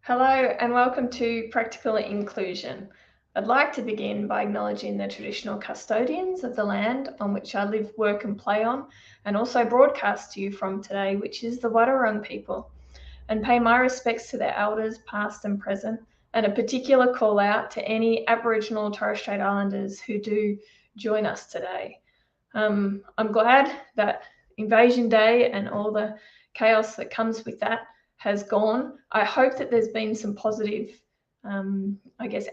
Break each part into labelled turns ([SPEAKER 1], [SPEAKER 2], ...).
[SPEAKER 1] Hello and welcome to Practical Inclusion. I'd like to begin by acknowledging the traditional custodians of the land on which I live, work and play on, and also broadcast to you from today, which is the Wadawurrung people, and pay my respects to their elders past and present, and a particular call out to any Aboriginal and Torres Strait Islanders who do join us today. I'm glad that Invasion Day and all the chaos that comes with that has gone. I hope that there's been some positive,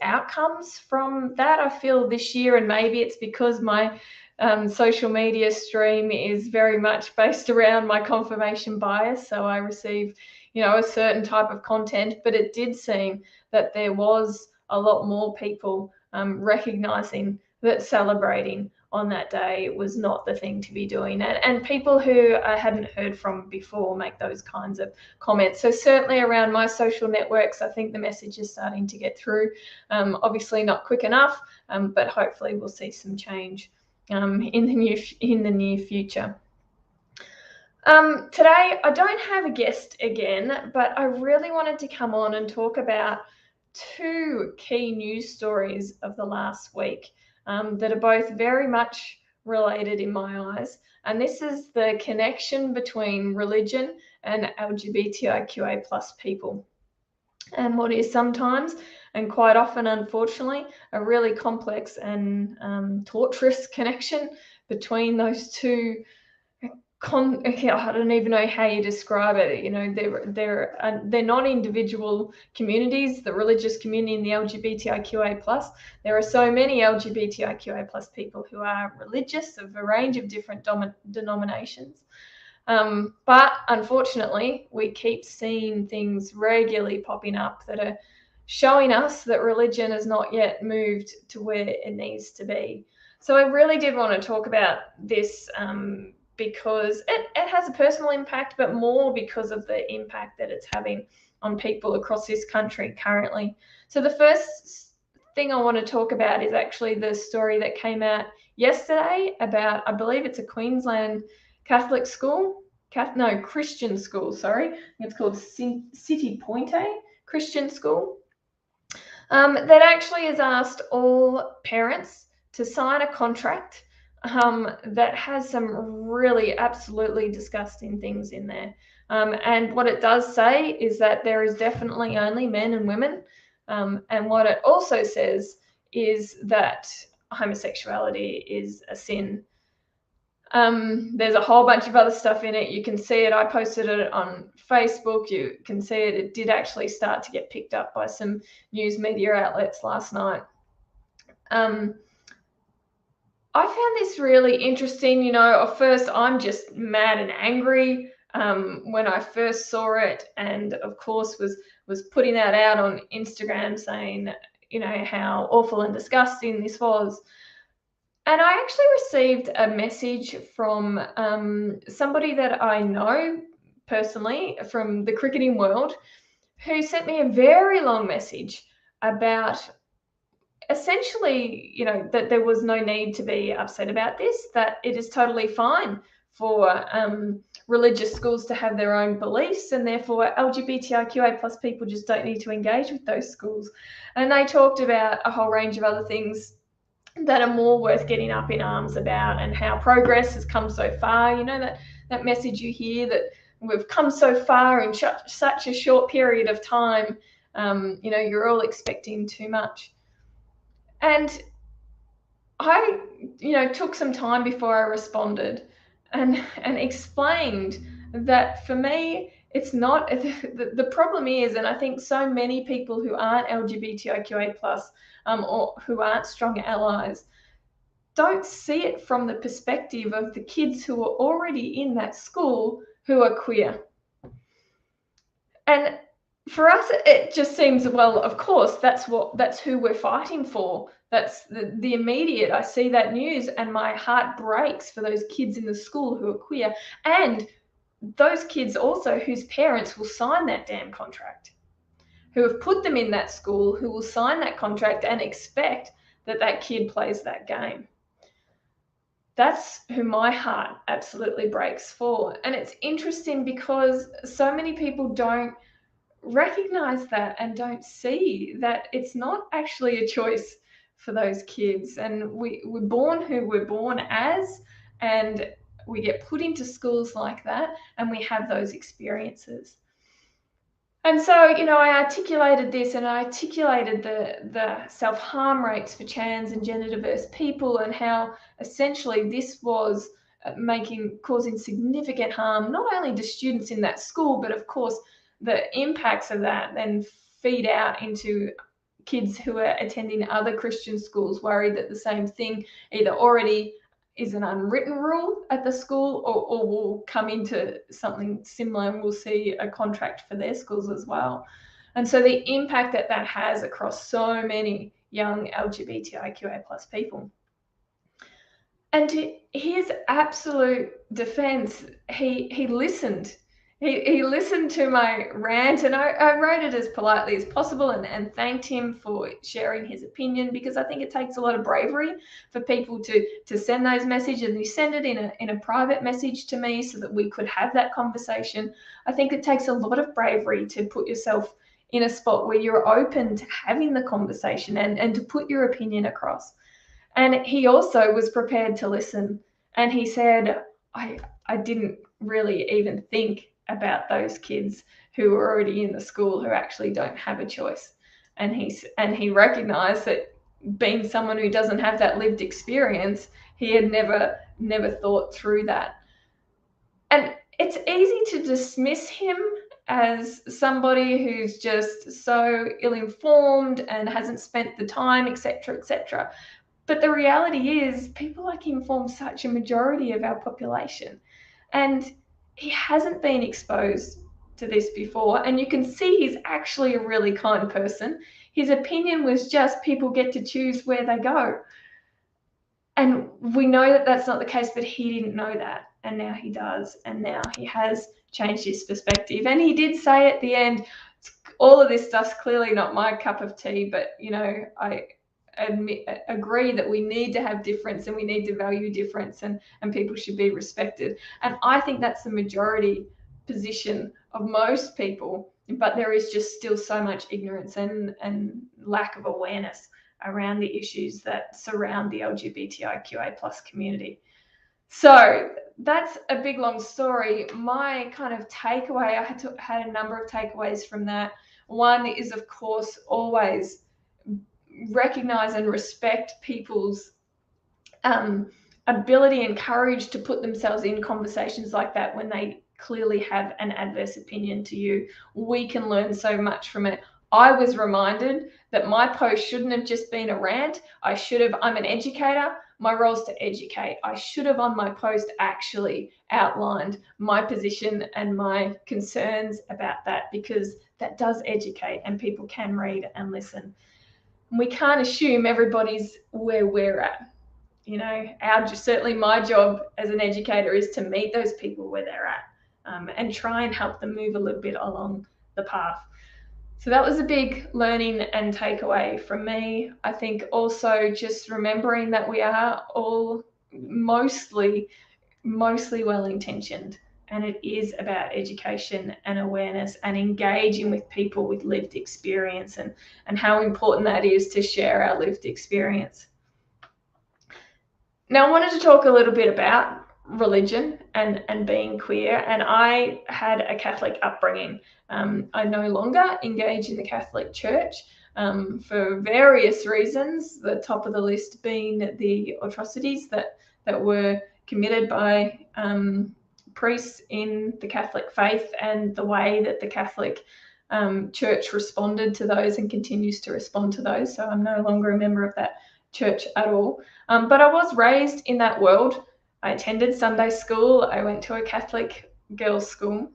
[SPEAKER 1] outcomes from that. I feel this year, and maybe it's because my social media stream is very much based around my confirmation bias. So I receive, a certain type of content, but it did seem that there was a lot more people recognizing that celebrating on that day was not the thing to be doing. And people who I hadn't heard from before make those kinds of comments. So certainly around my social networks, I think the message is starting to get through. Obviously not quick enough, but hopefully we'll see some change in the near future. Today, I don't have a guest again, but I really wanted to come on and talk about two key news stories of the last week that are both very much related in my eyes. And this is the connection between religion and LGBTIQA plus people, and what is sometimes, and quite often, unfortunately, a really complex and torturous connection between those two. I don't even know how you describe it. They're not individual communities. The religious community and the LGBTIQA plus. There are so many LGBTIQA plus people who are religious of a range of different denominations. But unfortunately, we keep seeing things regularly popping up that are showing us that religion has not yet moved to where it needs to be. So I really did want to talk about this because it has a personal impact, but more because of the impact that it's having on people across this country currently. So the first thing I want to talk about is actually the story that came out yesterday about, I believe it's a Queensland Catholic school, Christian school, sorry. It's called City Point Christian School, that actually has asked all parents to sign a contract that has some really absolutely disgusting things in there. And what it does say is that there is definitely only men and women. And what it also says is that homosexuality is a sin. There's a whole bunch of other stuff in it. You can see it. I posted it on Facebook. You can see it. It did actually start to get picked up by some news media outlets last night. I found this really interesting. At first I'm just mad and angry when I first saw it, and of course was putting that out on Instagram saying, how awful and disgusting this was. And I actually received a message from somebody that I know personally from the cricketing world, who sent me a very long message about essentially, that there was no need to be upset about this, that it is totally fine for religious schools to have their own beliefs, and therefore LGBTIQA plus people just don't need to engage with those schools. And they talked about a whole range of other things that are more worth getting up in arms about, and how progress has come so far. That message you hear that we've come so far in such a short period of time. You're all expecting too much. And I, took some time before I responded and explained that for me, it's not, the problem is, and I think so many people who aren't LGBTIQA plus or who aren't strong allies don't see it from the perspective of the kids who are already in that school who are queer. And for us, it just seems, well, of course, that's who we're fighting for. That's the immediate. I see that news and my heart breaks for those kids in the school who are queer, and those kids also whose parents will sign that damn contract, who have put them in that school, who will sign that contract and expect that kid plays that game. That's who my heart absolutely breaks for. And it's interesting because so many people don't recognize that and don't see that it's not actually a choice for those kids. And we're born who we're born as, and we get put into schools like that, and we have those experiences. And so, I articulated this, and I articulated the self-harm rates for trans and gender diverse people, and how essentially this was causing significant harm, not only to students in that school, but of course the impacts of that then feed out into kids who are attending other Christian schools, worried that the same thing either already is an unwritten rule at the school, or will come into something similar, and we'll see a contract for their schools as well. And so the impact that has across so many young LGBTIQA plus people. And to his absolute defense, he listened. He listened to my rant, and I wrote it as politely as possible, and thanked him for sharing his opinion, because I think it takes a lot of bravery for people to send those messages, and you send it in a private message to me so that we could have that conversation. I think it takes a lot of bravery to put yourself in a spot where you're open to having the conversation and to put your opinion across. And he also was prepared to listen. And he said, I didn't really even think about those kids who are already in the school who actually don't have a choice. And he recognized that, being someone who doesn't have that lived experience, he had never thought through that. And it's easy to dismiss him as somebody who's just so ill-informed and hasn't spent the time, etc., etc. But the reality is, people like him form such a majority of our population. And he hasn't been exposed to this before. And you can see he's actually a really kind person. His opinion was just, people get to choose where they go. And we know that that's not the case, but he didn't know that. And now he does. And now he has changed his perspective. And he did say at the end, all of this stuff's clearly not my cup of tea, but, I agree that we need to have difference, and we need to value difference, and people should be respected. And I think that's the majority position of most people, but there is just still so much ignorance and lack of awareness around the issues that surround the LGBTIQA plus community. So that's a big, long story. My kind of takeaway, I had a number of takeaways from that. One is, of course, always recognize and respect people's ability and courage to put themselves in conversations like that when they clearly have an adverse opinion to you. We can learn so much from it. I was reminded that my post shouldn't have just been a rant. I'm an educator. My role is to educate. I should have, on my post, actually outlined my position and my concerns about that, because that does educate, and people can read and listen. We can't assume everybody's where we're at. Certainly my job as an educator is to meet those people where they're at, and try and help them move a little bit along the path. So that was a big learning and takeaway from me. I think also just remembering that we are all mostly well-intentioned, and it is about education and awareness and engaging with people with lived experience, and how important that is to share our lived experience. Now, I wanted to talk a little bit about religion and being queer. And I had a Catholic upbringing. I no longer engage in the Catholic Church for various reasons, the top of the list being the atrocities that were committed by priests in the Catholic faith, and the way that the Catholic Church responded to those and continues to respond to those. So I'm no longer a member of that church at all. But I was raised in that world. I attended Sunday school. I went to a Catholic girls' school.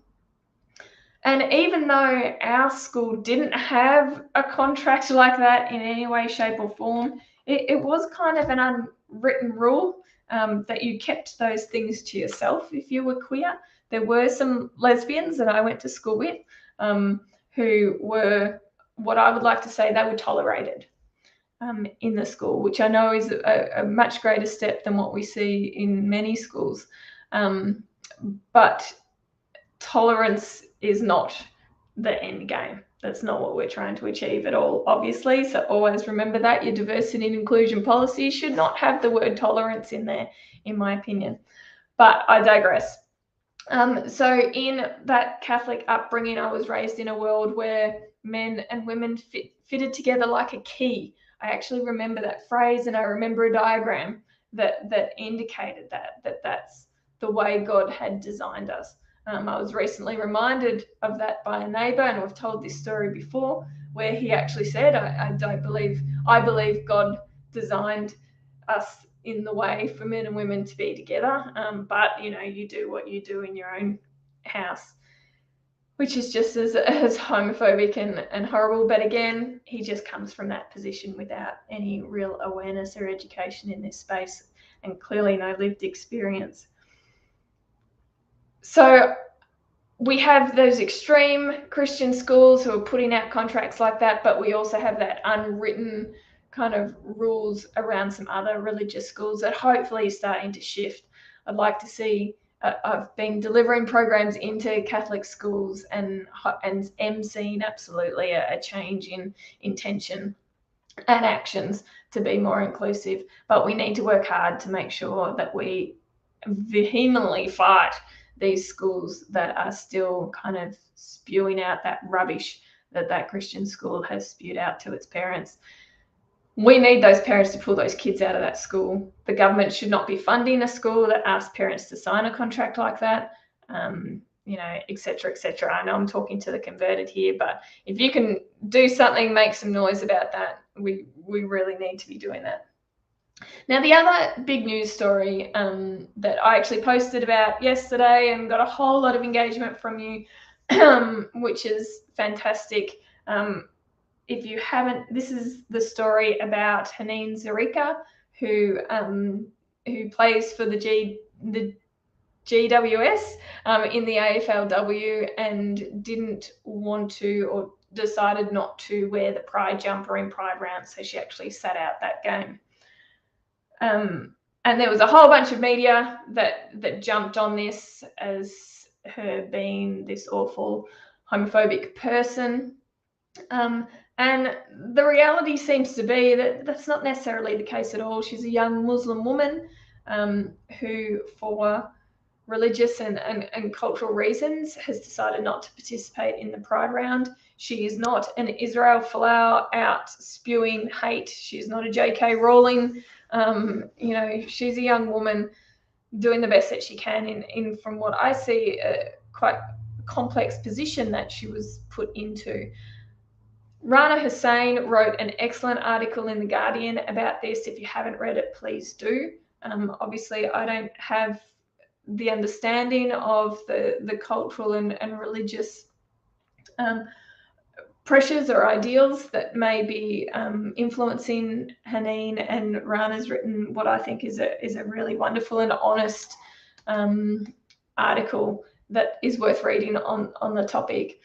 [SPEAKER 1] And even though our school didn't have a contract like that in any way, shape, or form, it was kind of an unwritten rule that you kept those things to yourself if you were queer. There were some lesbians that I went to school with who were, what I would like to say, they were tolerated in the school, which I know is a much greater step than what we see in many schools. But tolerance is not the end game. That's not what we're trying to achieve at all, obviously. So always remember that your diversity and inclusion policy should not have the word tolerance in there, in my opinion. But I digress. So in that Catholic upbringing, I was raised in a world where men and women fitted together like a key. I actually remember that phrase, and I remember a diagram that indicated that's the way God had designed us. I was recently reminded of that by a neighbour, and we've told this story before, where he actually said, I believe God designed us in the way for men and women to be together, but you do what you do in your own house, which is just as homophobic and horrible. But again, he just comes from that position without any real awareness or education in this space, and clearly no lived experience. So we have those extreme Christian schools who are putting out contracts like that, but we also have that unwritten kind of rules around some other religious schools that hopefully is starting to shift. I'd like to see, I've been delivering programs into Catholic schools and am seeing absolutely a change in intention and actions to be more inclusive, but we need to work hard to make sure that we vehemently fight these schools that are still kind of spewing out that rubbish that Christian school has spewed out to its parents. We need those parents to pull those kids out of that school. The government should not be funding a school that asks parents to sign a contract like that, et cetera, et cetera. I know I'm talking to the converted here, but if you can do something, make some noise about that, we really need to be doing that. Now, the other big news story that I actually posted about yesterday and got a whole lot of engagement from you, which is fantastic. If you haven't, this is the story about Haneen Zarika, who plays for the GWS in the AFLW and didn't want to, or decided not to, wear the pride jumper in pride round, so she actually sat out that game. And there was a whole bunch of media that jumped on this as her being this awful homophobic person. And the reality seems to be that that's not necessarily the case at all. She's a young Muslim woman who, for religious and cultural reasons, has decided not to participate in the pride round. She is not an Israel Folau out spewing hate. She's not a J.K. Rowling. She's a young woman doing the best that she can in from what I see, a quite complex position that she was put into. Rana Hussain wrote an excellent article in The Guardian about this. If you haven't read it, please do. Obviously, I don't have the understanding of the cultural and religious pressures or ideals that may be influencing Haneen, and Rana's written what I think is a really wonderful and honest article that is worth reading on the topic.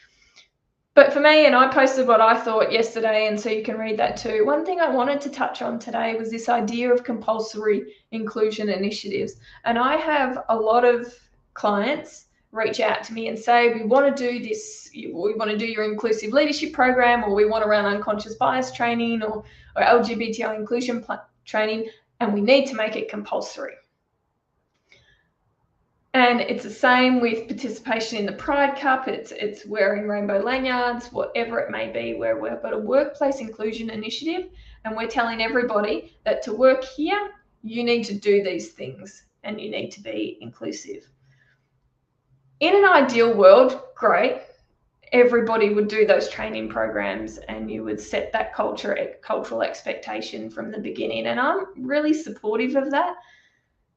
[SPEAKER 1] But for me, and I posted what I thought yesterday, and so you can read that too. One thing I wanted to touch on today was this idea of compulsory inclusion initiatives. And I have a lot of clients reach out to me and say, we want to do this, we want to do your inclusive leadership program, or we want to run unconscious bias training or LGBTI inclusion training, and we need to make it compulsory. And it's the same with participation in the Pride Cup. It's wearing rainbow lanyards, whatever it may be, where we've got a workplace inclusion initiative and we're telling everybody that to work here, you need to do these things and you need to be inclusive. In an ideal world, great. Everybody would do those training programs and you would set that cultural expectation from the beginning. And I'm really supportive of that.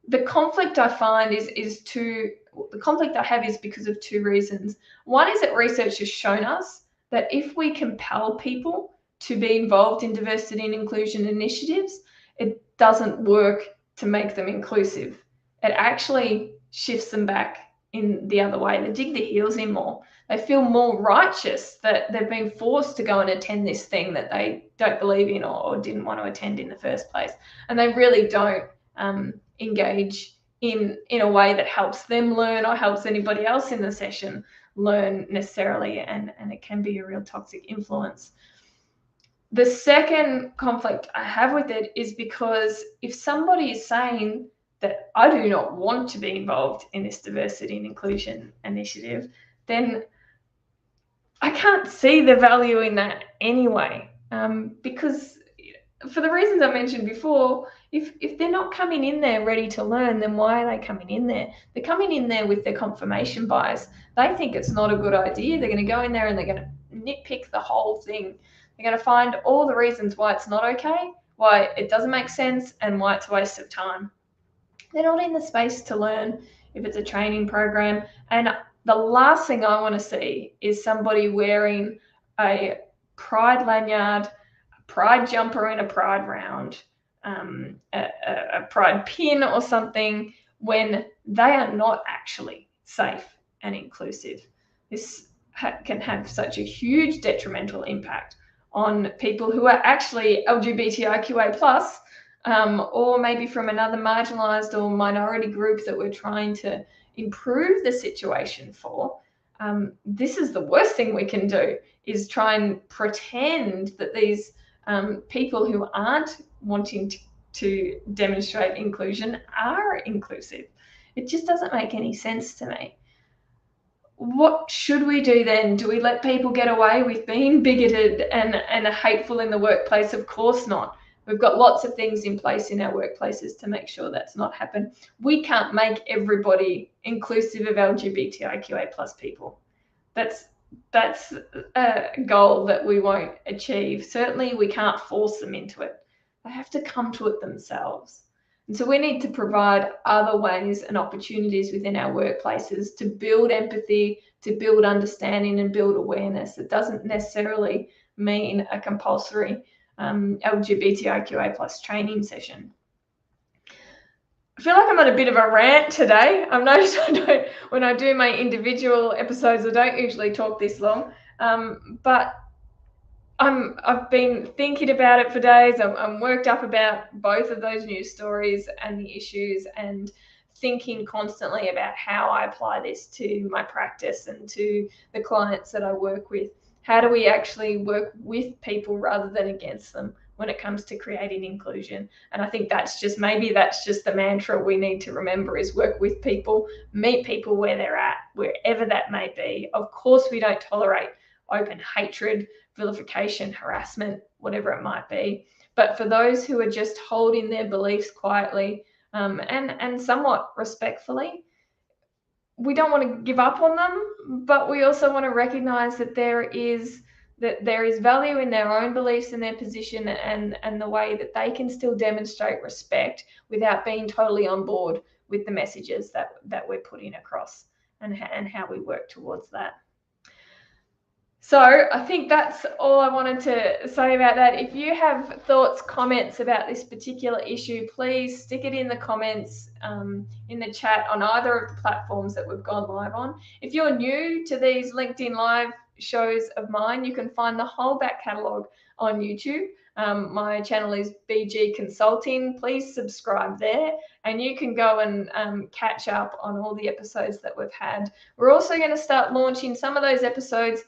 [SPEAKER 1] The conflict I find the conflict I have is because of two reasons. One is that research has shown us that if we compel people to be involved in diversity and inclusion initiatives, it doesn't work to make them inclusive. It actually shifts them back in the other way. They dig their heels in more. They feel more righteous that they've been forced to go and attend this thing that they don't believe in or didn't want to attend in the first place. And they really don't engage in a way that helps them learn or helps anybody else in the session learn necessarily, and it can be a real toxic influence. The second conflict I have with it is because if somebody is saying that I do not want to be involved in this diversity and inclusion initiative, then I can't see the value in that anyway, because for the reasons I mentioned before, if they're not coming in there ready to learn, then why are they coming in there? They're coming in there with their confirmation bias. They think it's not a good idea. They're going to go in there and they're going to nitpick the whole thing. They're going to find all the reasons why it's not okay, why it doesn't make sense, and why it's a waste of time. They're not in the space to learn if it's a training program. And the last thing I want to see is somebody wearing a pride lanyard, pride jumper in a pride round, a pride pin or something, when they are not actually safe and inclusive. This can have such a huge detrimental impact on people who are actually LGBTIQA plus, or maybe from another marginalised or minority group that we're trying to improve the situation for. This is the worst thing we can do, is try and pretend that these people who aren't wanting to demonstrate inclusion are inclusive. It just doesn't make any sense to me. What should we do then? Do we let people get away with being bigoted and hateful in the workplace? Of course not. We've got lots of things in place in our workplaces to make sure that's not happen. We can't make everybody inclusive of LGBTIQA plus people. That's a goal that we won't achieve. Certainly we can't force them into it. They have to come to it themselves. And so we need to provide other ways and opportunities within our workplaces to build empathy, to build understanding and build awareness. It doesn't necessarily mean a compulsory LGBTIQA plus training session. I feel like I'm on a bit of a rant today. I've noticed when I do my individual episodes, I don't usually talk this long, but I've been thinking about it for days. I'm worked up about both of those news stories and the issues, and thinking constantly about how I apply this to my practice and to the clients that I work with. How do we actually work with people rather than against them when it comes to creating inclusion? And I think that's just the mantra we need to remember, is work with people, meet people where they're at, wherever that may be. Of course, we don't tolerate open hatred, vilification, harassment, whatever it might be. But for those who are just holding their beliefs quietly and somewhat respectfully, we don't want to give up on them, but we also want to recognize that there is value in their own beliefs and their position, and the way that they can still demonstrate respect without being totally on board with the messages that we're putting across, and how we work towards that. So I think that's all I wanted to say about that. If you have thoughts, comments about this particular issue, please stick it in the comments, in the chat on either of the platforms that we've gone live on. If you're new to these LinkedIn Live shows of mine, you can find the whole back catalogue on YouTube. My channel is BG Consulting. Please subscribe there, and you can go and catch up on all the episodes that we've had. We're also going to start launching some of those episodes.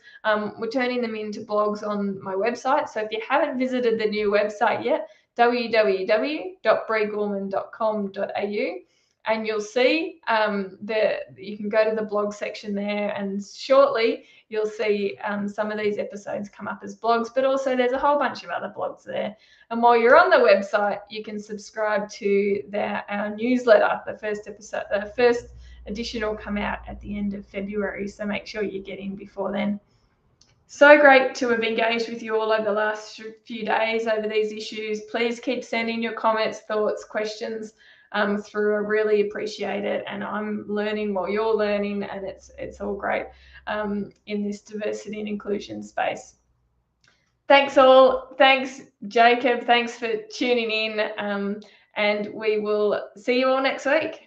[SPEAKER 1] We're turning them into blogs on my website. So if you haven't visited the new website yet, www.breegorman.com.au, and you'll see you can go to the blog section there, and shortly you'll see some of these episodes come up as blogs, but also there's a whole bunch of other blogs there. And while you're on the website, you can subscribe to our newsletter. The first edition will come out at the end of February, so make sure you get in before then. So great to have engaged with you all over the last few days over these issues. Please keep sending your comments, thoughts, questions through. I really appreciate it, and I'm learning while you're learning, and it's all great in this diversity and inclusion space. Thanks all. Thanks, Jacob. Thanks for tuning in, and we will see you all next week.